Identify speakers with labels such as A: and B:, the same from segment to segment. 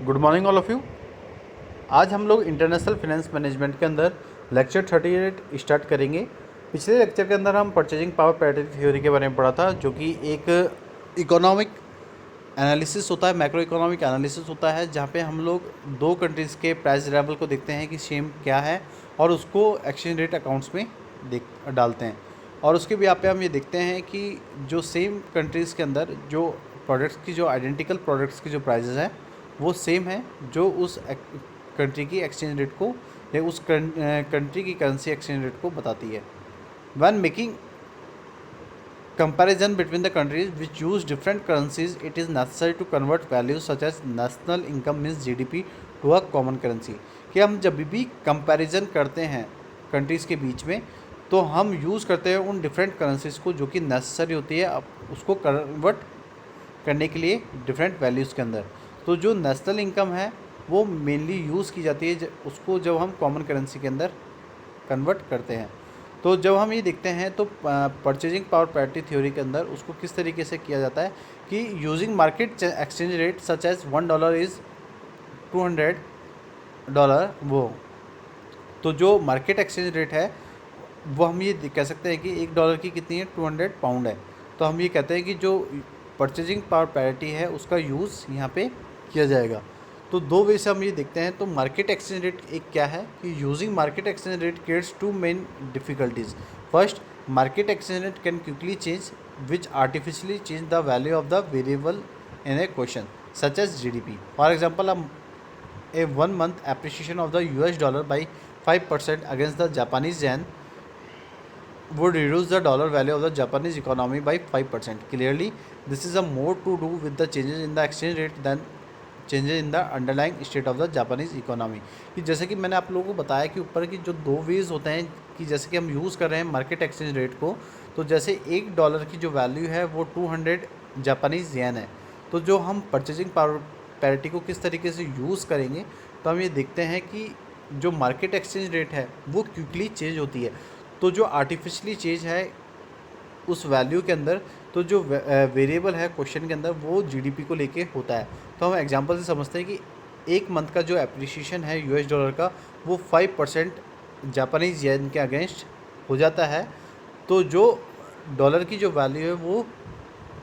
A: Good morning all of you. आज हम लोग इंटरनेशनल फाइनेंस मैनेजमेंट के अंदर लेक्चर 38 स्टार्ट करेंगे। पिछले लेक्चर के अंदर हम परचेजिंग पावर पैरिटी थ्योरी के बारे में पढ़ा था, जो कि एक इकोनॉमिक एनालिसिस होता है, मैक्रो इकोनॉमिक एनालिसिस होता है, जहाँ पे हम लोग दो कंट्रीज़ के प्राइस लेवल को देखते हैं कि सेम क्या है और उसको एक्सचेंज रेट अकाउंट्स में डालते हैं। और उसके भी पे हम ये देखते हैं कि जो सेम कंट्रीज़ के अंदर जो प्रोडक्ट्स की जो आइडेंटिकल प्रोडक्ट्स की जो प्राइजेज़ हैं वो सेम है, जो उस कंट्री की एक्सचेंज रेट को या उस कंट्री की करेंसी एक्सचेंज रेट को बताती है। When making comparison between the countries which use different currencies, it is necessary to convert values such as national income means GDP to a common currency। कि हम जब भी कंपैरिजन करते हैं कंट्रीज़ के बीच में, तो हम यूज़ करते हैं उन डिफरेंट करेंसीज़ को जो कि नेसेसरी होती है अब उसको कन्वर्ट करने के लिए डिफरेंट वैल्यूज़ के अंदर। तो जो नेशनल इनकम है वो मेनली यूज़ की जाती है उसको जब हम कॉमन करेंसी के अंदर कन्वर्ट करते हैं। तो जब हम ये देखते हैं तो परचेजिंग पावर पैरिटी थ्योरी के अंदर उसको किस तरीके से किया जाता है कि using market exchange rate such as $1 is $200 वो। तो जो मार्केट एक्सचेंज रेट है वो हम ये कह सकते हैं कि $1 की कितनी है, 200 पाउंड है। तो हम ये कहते हैं कि जो परचेजिंग पावर पैरिटी है उसका यूज़ यहाँ पे किया जाएगा। तो दो वे से हम ये देखते हैं। तो मार्केट एक्सचेंज रेट एक क्या है कि using market exchange rate creates two main difficulties. First, market exchange rate can quickly change which artificially change the value of the variable in a question such as GDP। For example, a 1 month appreciation of the US dollar by 5% against the Japanese yen would reduce the dollar value of the Japanese economy by 5%. Clearly, this is a more to do with the changes in the exchange rate than changes in the underlying state of the Japanese economy. कि जैसे कि मैंने आप लोगों को बताया कि ऊपर की जो दो वेज होते हैं कि जैसे कि हम यूज़ कर रहे हैं मार्केट एक्सचेंज रेट को, तो जैसे $1 की जो वैल्यू है वो 200 जापानीज़ येन है। तो जो हम परचेजिंग पावर पैरिटी को किस तरीके से यूज़ करेंगे, तो हम ये देखते हैं कि जो मार्केट एक्सचेंज रेट है वो क्विकली चेंज होती है। तो जो आर्टिफिशियली चेंज है उस वैल्यू के अंदर, तो जो वेरिएबल है क्वेश्चन के अंदर वो GDP को लेके होता है। तो हम एग्जांपल से समझते हैं कि एक मंथ का जो एप्रिसिएशन है US डॉलर का वो 5% जापानीज़ येन के अगेंस्ट हो जाता है। तो जो डॉलर की जो वैल्यू है वो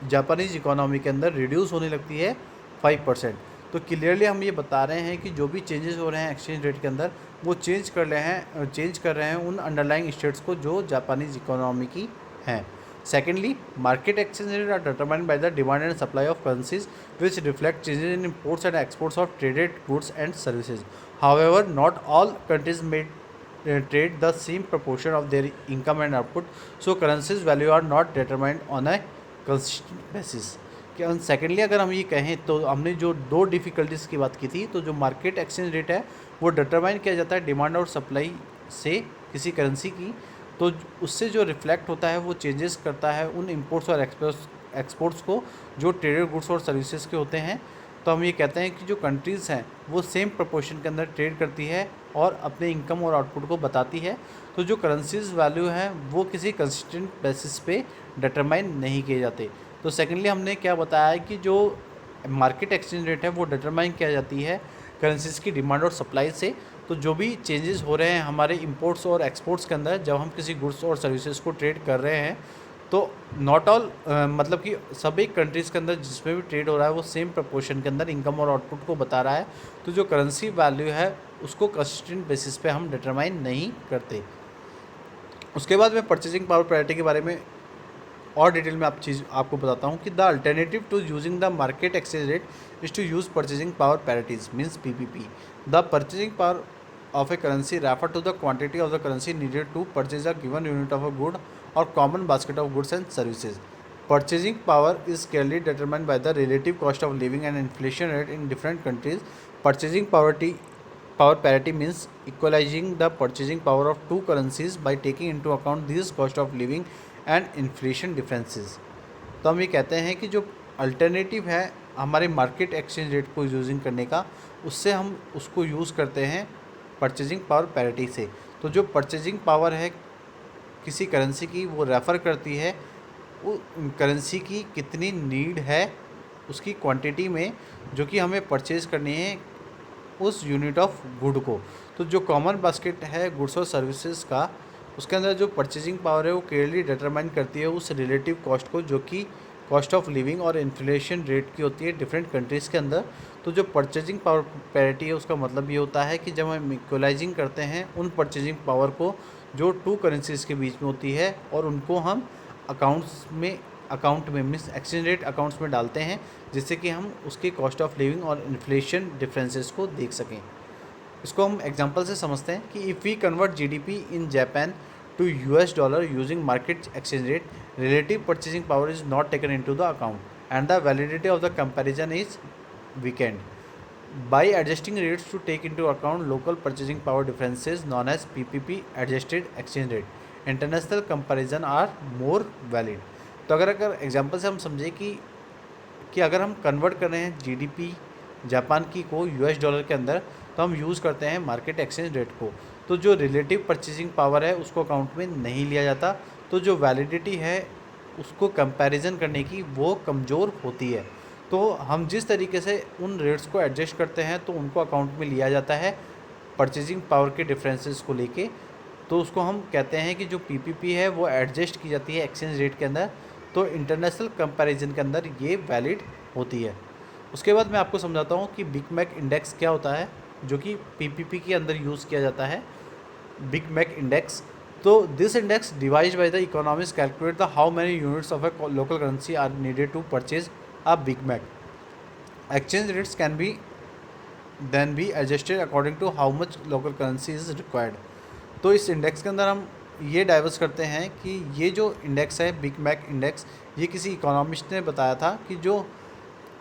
A: जापानीज़ इकोनॉमी के अंदर रिड्यूस होने लगती है 5%। तो क्लियरली हम ये बता रहे हैं कि जो भी चेंजेस हो रहे हैं एक्सचेंज रेट के अंदर वो चेंज कर रहे हैं उन अंडरलाइंग स्टेट्स को जो जापानीज़ इकोनॉमी की हैं। Secondly, market exchange rates are determined by the demand and supply of currencies, which reflect changes in imports and exports of traded goods and services. However, not all countries may trade the same proportion of their income and output, so currencies value are not determined on a consistent basis. Secondly अगर हम ये कहें तो हमने जो दो difficulties की बात की थी, तो जो मार्केट एक्सचेंज रेट है वो डिटरमाइन किया जाता है डिमांड और सप्लाई से किसी करेंसी की। तो उससे जो रिफ्लेक्ट होता है वो चेंजेस करता है उन इंपोर्ट्स और एक्सपोर्ट्स को जो ट्रेडेड गुड्स और सर्विसेज के होते हैं। तो हम ये कहते हैं कि जो कंट्रीज़ हैं वो सेम प्रोपोर्शन के अंदर ट्रेड करती है और अपने इनकम और आउटपुट को बताती है। तो जो करेंसीज वैल्यू है वो किसी कंसिस्टेंट बेसिस पे डिटरमाइन नहीं किए जाते। तो सेकेंडली हमने क्या बताया कि जो मार्केट एक्सचेंज रेट है वो डिटरमाइन किया जाती है करेंसीज की डिमांड और सप्लाई से। तो जो भी चेंजेस हो रहे हैं हमारे इंपोर्ट्स और एक्सपोर्ट्स के अंदर जब हम किसी गुड्स और सर्विसेज को ट्रेड कर रहे हैं, तो नॉट ऑल मतलब कि सभी कंट्रीज़ के अंदर जिसमें भी ट्रेड हो रहा है वो सेम प्रपोर्शन के अंदर इनकम और आउटपुट को बता रहा है। तो जो करेंसी वैल्यू है उसको कंसिस्टेंट बेसिस पे हम डिटरमाइन नहीं करते। उसके बाद मैं परचेजिंग पावर पैरिटी के बारे में और डिटेल में आपको बताता हूँ कि the alternative to using the market exchange rate is to use purchasing power parities means PPP। The purchasing power of a currency refer to the quantity of the currency needed to purchase a given unit of a good or common basket of goods and services. Purchasing power is clearly determined by the relative cost of living and inflation rate in different countries. Purchasing power parity means equalizing the purchasing power of two currencies by taking into account these cost of living and inflation differences. तो हम ये कहते हैं कि जो alternative है हमारे market exchange rate को यूजिंग करने का, उससे हम उसको यूज़ करते हैं परचेजिंग पावर पैरिटी से। तो जो परचेजिंग पावर है किसी करेंसी की वो रेफ़र करती है वो करेंसी की कितनी नीड है उसकी क्वांटिटी में, जो कि हमें परचेज़ करनी है उस यूनिट ऑफ गुड को। तो जो कॉमन बास्केट है गुड्स और सर्विसेज का, उसके अंदर जो परचेजिंग पावर है वो क्लियरली डिटरमाइन करती है उस रिलेटिव कॉस्ट को, जो कि कॉस्ट ऑफ लिविंग और इन्फ्लेशन रेट की होती है डिफरेंट कंट्रीज़ के अंदर। तो जो परचेजिंग पावर पैरिटी है उसका मतलब ये होता है कि जब हम इक्वलाइजिंग करते हैं उन परचेजिंग पावर को जो टू करेंसीज के बीच में होती है और उनको हम अकाउंट में मीन्स एक्सचेंज रेट अकाउंट्स में डालते हैं, जिससे कि हम उसके कॉस्ट ऑफ लिविंग और इन्फ्लेशन डिफरेंसेस को देख सकें। इसको हम एग्जांपल से समझते हैं कि if we convert GDP in Japan to US dollar using market exchange rate, relative purchasing power is not taken into the account and the validity of the comparison is weakened by adjusting rates to take into account local purchasing power differences known as PPP adjusted exchange rate. International comparison are more valid. तो अगर example से हम समझें कि अगर हम convert कर रहे हैं जीडीपी जापान की को यूएस डॉलर के अंदर, तो हम यूज़ करते हैं मार्केट एक्सचेंज रेट को। तो जो रिलेटिव परचेजिंग पावर है उसको अकाउंट में नहीं लिया जाता, तो जो वैलिडिटी है उसको कंपैरिजन करने की वो कमज़ोर होती है। तो हम जिस तरीके से उन रेट्स को एडजस्ट करते हैं तो उनको अकाउंट में लिया जाता है परचेजिंग पावर के डिफरेंसेस को लेके। तो उसको हम कहते हैं कि जो पीपीपी है वो एडजस्ट की जाती है एक्सचेंज रेट के अंदर, तो इंटरनेशनल कंपैरिजन के अंदर ये वैलिड होती है। उसके बाद मैं आपको समझाता हूँ कि बिग मैक इंडेक्स क्या होता है, जो कि पीपीपी के अंदर यूज़ किया जाता है बिग मैक इंडेक्स। तो this index divide by the economics calculate the how many units of a local currency are needed to purchase a Big Mac. Exchange rates can be then be adjusted according to how much local currency is required. तो इस index के अंदर हम ये diverse करते हैं कि ये जो इंडेक्स है बिग मैक इंडेक्स, ये किसी इकोनॉमिस्ट ने बताया था कि जो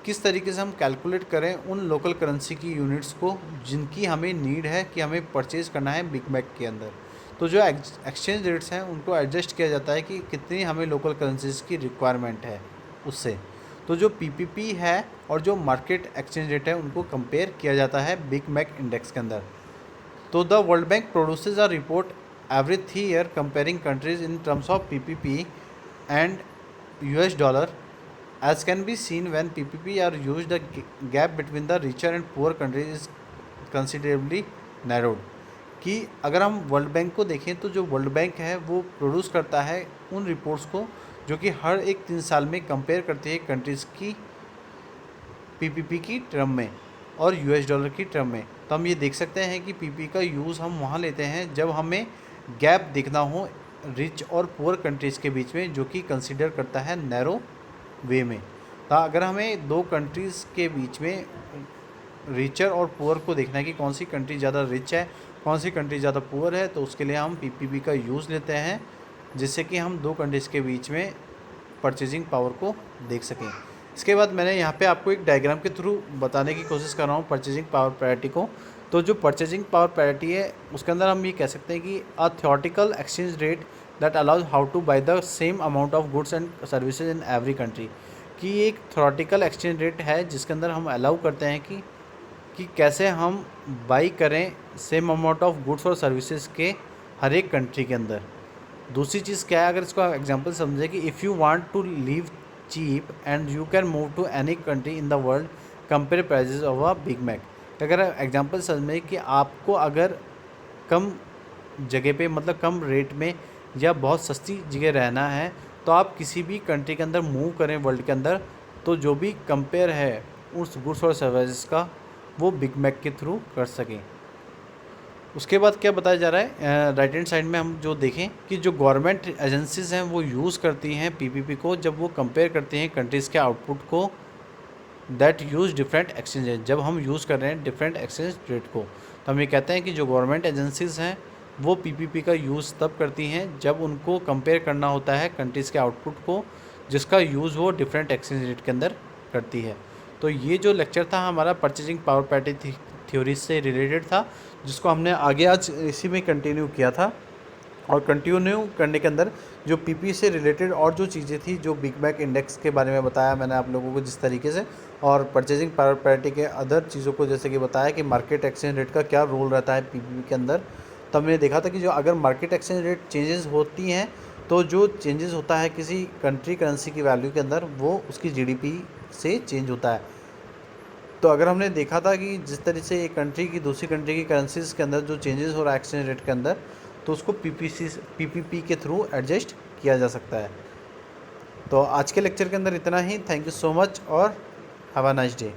A: किस तरीके से हम कैलकुलेट करें उन लोकल करेंसी की यूनिट्स को जिनकी हमें नीड है कि हमें परचेज़ करना है बिग मैक के अंदर। तो जो एक्सचेंज रेट्स हैं उनको एडजस्ट किया जाता है कि कितनी हमें लोकल करेंसीज की रिक्वायरमेंट है उससे। तो जो पीपीपी है और जो मार्केट एक्सचेंज रेट है उनको कंपेयर किया जाता है बिग मैक इंडेक्स के अंदर। तो the World Bank produces a report every 3 year comparing countries in terms of PPP and US dollar. As can be seen when PPP are use the gap between the richer and poorer countries is considerably narrowed. कि अगर हम world bank को देखें तो जो world bank है वो produce करता है उन रिपोर्ट्स को जो कि हर एक 3 साल में कंपेयर करती है कंट्रीज़ की पीपीपी की टर्म में और यूएस डॉलर की टर्म में। तो हम ये देख सकते हैं कि पीपी का यूज़ हम वहाँ लेते हैं जब हमें गैप दिखना हो रिच और पुअर कंट्रीज़ के बीच में, जो कि कंसिडर करता है नैरो वे में। तो अगर हमें दो कंट्रीज़ के बीच में रिचर और पुअर को देखना है कि कौन सी कंट्री ज़्यादा रिच है, कौन सी कंट्री ज़्यादा पुअर है, तो उसके लिए हम पीपीपी का यूज़ लेते हैं, जिससे कि हम दो कंट्रीज़ के बीच में परचेजिंग पावर को देख सकें। इसके बाद मैंने यहाँ पे आपको एक डायग्राम के थ्रू बताने की कोशिश कर रहा हूँ परचेजिंग पावर पैरिटी को। तो जो परचेजिंग पावर पैरिटी है उसके अंदर हम ये कह सकते हैं कि a theoretical exchange rate that allows how to buy the same amount of goods and services in every country. कि एक थ्योरेटिकल एक्सचेंज रेट है जिसके अंदर हम अलाउ करते हैं कि कैसे हम बाई करें सेम अमाउंट ऑफ गुड्स और सर्विसेज के हर एक कंट्री के अंदर। दूसरी चीज़ क्या है, अगर इसको एग्जांपल समझें कि if you want to live cheap and you can move to any country in the world compare prices of a Big Mac. अगर एग्जांपल समझें कि आपको अगर कम जगह पे मतलब कम रेट में या बहुत सस्ती जगह रहना है तो आप किसी भी कंट्री के अंदर मूव करें वर्ल्ड के अंदर, तो जो भी कंपेयर है उस गुड्स और सर्विसेज का वो बिग मैक के थ्रू कर सकें। उसके बाद क्या बताया जा रहा है, राइट हैंड साइड में हम जो देखें कि जो गवर्नमेंट एजेंसीज़ हैं वो यूज़ करती हैं पीपीपी को जब वो कंपेयर करती हैं कंट्रीज़ के आउटपुट को that use different exchange rate. जब हम यूज़ कर रहे हैं डिफरेंट एक्सचेंज रेट को, तो हम ये कहते हैं कि जो गवर्नमेंट एजेंसीज़ हैं वो पीपीपी का यूज़ तब करती हैं जब उनको कंपेयर करना होता है कंट्रीज़ के आउटपुट को जिसका यूज़ वो डिफरेंट एक्सचेंज रेट के अंदर करती है। तो ये जो लेक्चर था हमारा परचेजिंग पावर पैरिटी थ्योरी से रिलेटेड था, जिसको हमने आगे आज इसी में कंटिन्यू किया था। और कंटिन्यू करने के अंदर जो पीपी से रिलेटेड और जो चीज़ें थी, जो बिग मैक इंडेक्स के बारे में बताया मैंने आप लोगों को जिस तरीके से, और परचेजिंग पावर पैरिटी के अदर चीज़ों को जैसे कि बताया कि मार्केट एक्सचेंज रेट का क्या रोल रहता है पीपी के अंदर। तब हमने देखा था कि जो अगर मार्केट एक्सचेंज रेट चेंजेस होती हैं तो जो चेंजेस होता है किसी कंट्री करेंसी की वैल्यू के अंदर वो उसकी जीडीपी से चेंज होता है। तो अगर हमने देखा था कि जिस तरह से एक कंट्री की दूसरी कंट्री की करेंसीज के अंदर जो चेंजेस हो रहा है एक्सचेंज रेट के अंदर, तो उसको पीपीपी के थ्रू एडजस्ट किया जा सकता है। तो आज के लेक्चर के अंदर इतना ही। थैंक यू सो मच और हैव अ नाइस डे।